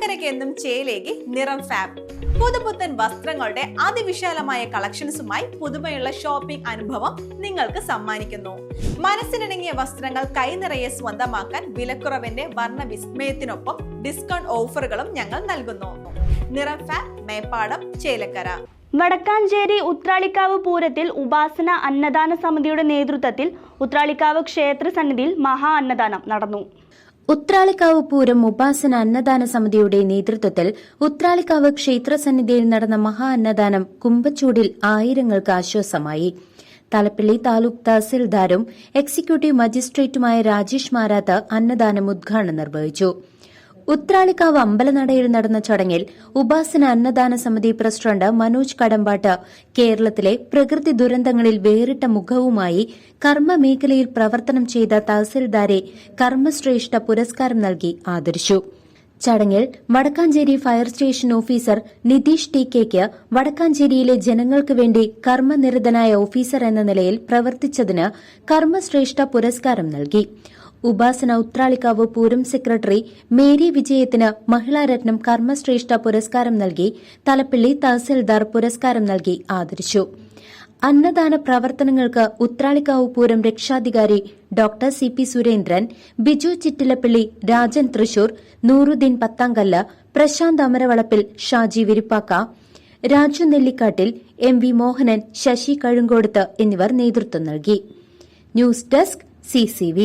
ചേലക്കരയ്ക്ക് എന്നും ചേലേക്ക് നിറം ഫാബ്. പുതുപുത്തൻ വസ്ത്രങ്ങളുടെ അതിവിശാലമായ കളക്ഷൻസുമായി പുതുമയുള്ള ഷോപ്പിംഗ് അനുഭവം നിങ്ങൾക്ക് സമ്മാനിക്കുന്നു. മനസ്സിനിണങ്ങിയ വസ്ത്രങ്ങൾ കൈനിറയെ സ്വന്തമാക്കാൻ വിലക്കുറവിന്റെ വർണ്ണവിസ്മയത്തിനൊപ്പം ഡിസ്കൗണ്ട് ഓഫറുകളും ഞങ്ങൾ നൽകുന്നു. നിറം ഫാബ്, മേപ്പാടം, ചേലക്കര. വടക്കാഞ്ചേരി ഉത്രാളിക്കാവ് പൂരത്തിൽ ഉപാസന അന്നദാന സമിതിയുടെ നേതൃത്വത്തിൽ ഉത്രാളിക്കാവ് ക്ഷേത്ര സന്നിധിയിൽ മഹാ അന്നദാനം നടന്നു. ഉത്രാളിക്കാവ് പൂരം ഉപാസന അന്നദാന സമിതിയുടെ നേതൃത്വത്തിൽ ഉത്രാളിക്കാവ് ക്ഷേത്രസന്നിധിയിൽ നടന്ന മഹാ അന്നദാനം കുമ്പച്ചൂടിൽ ആയിരങ്ങൾക്ക് ആശ്വാസമായി. തലപ്പള്ളി താലൂക്ക് തഹസിൽദാരും എക്സിക്യൂട്ടീവ് മജിസ്ട്രേറ്റുമായ രാജേഷ് മാരാത്ത് അന്നദാനം ഉദ്ഘാടനം നിർവഹിച്ചു. ഉത്രാളിക്കാവ് അമ്പലനടയിൽ നടന്ന ചടങ്ങിൽ ഉപാസന അന്നദാന സമിതി പ്രസിഡന്റ് മനോജ് കടമ്പാട്ട് കേരളത്തിലെ പ്രകൃതി ദുരന്തങ്ങളിൽ വേറിട്ട മുഖവുമായി കർമ്മമേഖലയിൽ പ്രവർത്തനം ചെയ്ത തഹസിൽദാരെ കർമ്മശ്രേഷ്ഠ പുരസ്കാരം നൽകി ആദരിച്ചു. ചടങ്ങിൽ Vadakkanchery fire station officer Nitheesh T കെയ്ക്ക് വടക്കാഞ്ചേരിയിലെ ജനങ്ങൾക്ക് വേണ്ടി കർമ്മനിരതനായ ഓഫീസർ എന്ന നിലയിൽ പ്രവർത്തിച്ചതിന് കർമ്മശ്രേഷ്ഠ പുരസ്കാരം നൽകി. ഉപാസന ഉത്രാളിക്കാവ് പൂരം സെക്രട്ടറി മേരി വിജയത്തിന് മഹിളാരത്നം കർമ്മശ്രേഷ്ഠ പുരസ്കാരം നൽകി തലപ്പള്ളി തഹസിൽദാർ പുരസ്കാരം നൽകി ആദരിച്ചു. അന്നദാന പ്രവർത്തനങ്ങൾക്ക് ഉത്രാളിക്കാവ് പൂരം രക്ഷാധികാരി doctor C P Surendran, Biju Chittilappally, Rajan Thrissur, Nooruddeen Pathangallu, Prashanth Amaravalappil, Shaji Virippakka, Raju Nellikkattil, M V Mohanan, Sasi Kazhunkodath എന്നിവർ നേതൃത്വം നൽകി. News desk CCV.